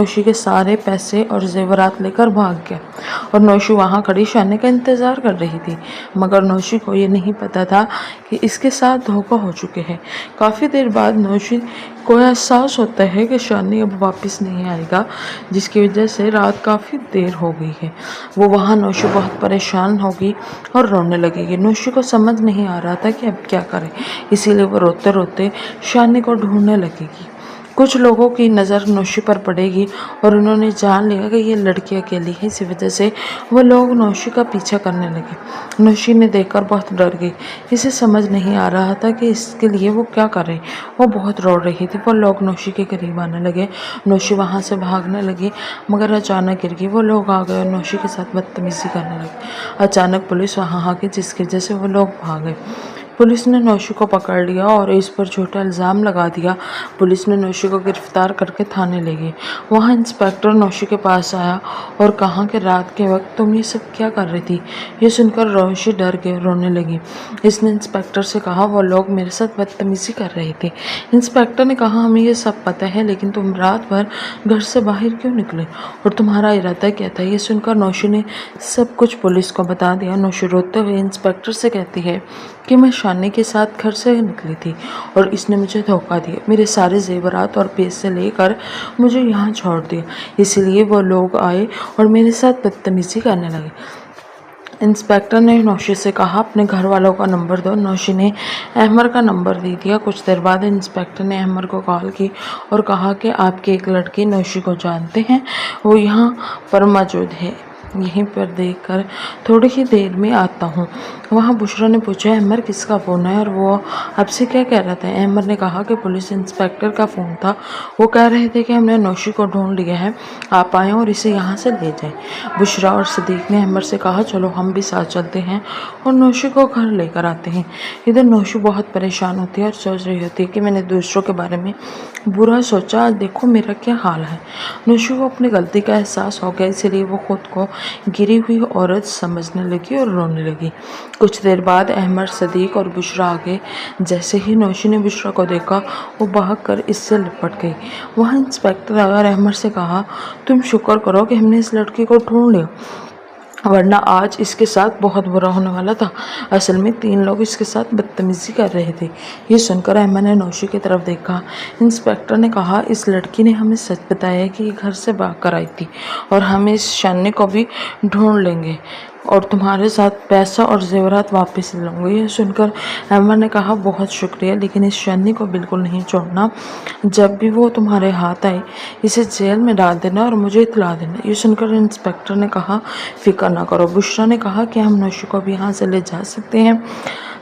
नौशी के सारे पैसे और जेवरात लेकर भाग गया और नौशी वहाँ खड़ी शानी का इंतज़ार कर रही थी। मगर नौशी को ये नहीं पता था कि इसके साथ धोखा हो चुके हैं। काफ़ी देर बाद नौशी को एहसास होता है कि शानी अब वापस नहीं आएगा, जिसकी वजह से रात काफ़ी देर हो गई है। वो वहाँ नौशी बहुत परेशान होगी और रोने लगेगी। नौशी को समझ नहीं आ रहा था कि अब क्या करे, इसीलिए वो रोते रोते शानी को ढूंढने लगेगी। कुछ लोगों की नज़र नौशी पर पड़ेगी और उन्होंने जान लिया कि ये लड़की अकेली है। इसी वजह से वो लोग नौशी का पीछा करने लगे। नौशी ने देखकर बहुत डर गई। इसे समझ नहीं आ रहा था कि इसके लिए वो क्या करे। वो बहुत रो रही थी। वो लोग नौशी के करीब आने लगे। नौशी वहाँ से भागने लगी, मगर अचानक गिर गई। वो लोग आ गए और नौशी के साथ बदतमीजी करने लगे। अचानक पुलिस वहाँ आ गई, जिसकी वजह से वो लोग भागे। पुलिस ने नौशी को पकड़ लिया और इस पर झूठा इल्ज़ाम लगा दिया। पुलिस ने नौशी को गिरफ्तार करके थाने ले गई। वहाँ इंस्पेक्टर नौशी के पास आया और कहा कि रात के वक्त तुम ये सब क्या कर रही थी। ये सुनकर नौशी डर के रोने लगी। इसने इंस्पेक्टर से कहा वो लोग मेरे साथ बदतमीजी कर रहे थे। इंस्पेक्टर ने कहा हमें ये सब पता है, लेकिन तुम रात भर घर से बाहर क्यों निकले और तुम्हारा इरादा क्या था। ये सुनकर नौशी ने सब कुछ पुलिस को बता दिया। नौशी रोते हुए इंस्पेक्टर से कहती है कि मैं शानी के साथ घर से निकली थी और इसने मुझे धोखा दिया। मेरे सारे जेवरात और पैसे लेकर मुझे यहाँ छोड़ दिया। इसलिए वो लोग आए और मेरे साथ बदतमीजी करने लगे। इंस्पेक्टर ने नौशी से कहा अपने घर वालों का नंबर दो। नौशी ने अहमर का नंबर दे दिया। कुछ देर बाद इंस्पेक्टर ने अहमर को कॉल की और कहा कि आपकी एक लड़की नौशी को जानते हैं, वो यहाँ पर मौजूद है, यहीं पर देखकर थोड़ी ही देर में आता हूँ। वहाँ बुशरा ने पूछा अहमर किसका फ़ोन है और वो आपसे क्या कह रहा था। अहमर ने कहा कि पुलिस इंस्पेक्टर का फ़ोन था। वो कह रहे थे कि हमने नौशी को ढूंढ लिया है, आप आएँ और इसे यहाँ से ले जाएं। बुशरा और सदीक ने अहमर से कहा चलो हम भी साथ चलते हैं और नौशी को घर लेकर आते हैं। इधर नौशी बहुत परेशान होती है और सोच रही होती है कि मैंने दूसरों के बारे में बुरा सोचा, देखो मेरा क्या हाल है। नौशी को अपनी गलती का एहसास हो गया, इसलिए वो खुद को गिरी हुई औरत समझने लगी और रोने लगी। कुछ देर बाद अहमद, सदीक और बुशरा आ गए। जैसे ही नौशी ने बुशरा को देखा वो भागकर इससे लिपट गई। वहाँ इंस्पेक्टर आया और अहमद से कहा तुम शुक्र करो कि हमने इस लड़की को ढूंढ लिया, वरना आज इसके साथ बहुत बुरा होने वाला था। असल में 3 लोग इसके साथ बदतमीजी कर रहे थे। ये सुनकर अहमद ने नौशी की तरफ देखा। इंस्पेक्टर ने कहा इस लड़की ने हमें सच बताया कि ये घर से भाग कर आई थी और हम इस शानी को भी ढूंढ लेंगे और तुम्हारे साथ पैसा और जेवरात वापस ले लूँगी। ये सुनकर अहमद ने कहा बहुत शुक्रिया, लेकिन इस शानी को बिल्कुल नहीं छोड़ना। जब भी वो तुम्हारे हाथ आए इसे जेल में डाल देना और मुझे इतला देना। ये सुनकर इंस्पेक्टर ने कहा फिक्र ना करो। बुशरा ने कहा कि हम नौशी को भी यहाँ से ले जा सकते हैं।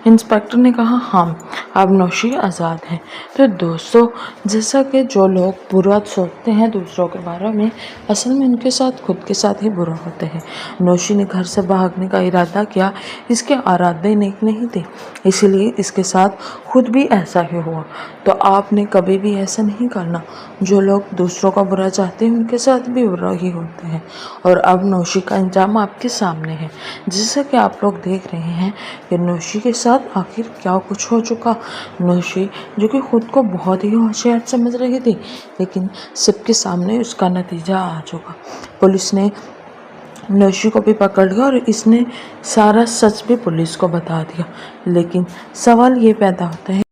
इंस्पेक्टर ने कहा हाँ, अब नौशी आज़ाद है। तो दोस्तों, जैसा कि जो लोग बुरा सोचते हैं दूसरों के बारे में, असल में उनके साथ खुद के साथ ही बुरा होते हैं। नौशी ने घर से भागने का इरादा किया, इसके इरादे नेक नहीं थे, इसलिए इसके साथ खुद भी ऐसा ही हुआ। तो आपने कभी भी ऐसा नहीं करना। जो लोग दूसरों का बुरा चाहते हैं उनके साथ भी बुरा ही होते हैं। और अब नौशी का अंजाम आपके सामने है, जैसा कि आप लोग देख रहे हैं कि नौशी के साथ आखिर क्या कुछ हो चुका। नौशी जो कि खुद को बहुत ही होशियार समझ रही थी, लेकिन सबके सामने उसका नतीजा आ चुका। पुलिस ने नौशी को भी पकड़ लिया और इसने सारा सच भी पुलिस को बता दिया। लेकिन सवाल ये पैदा होता है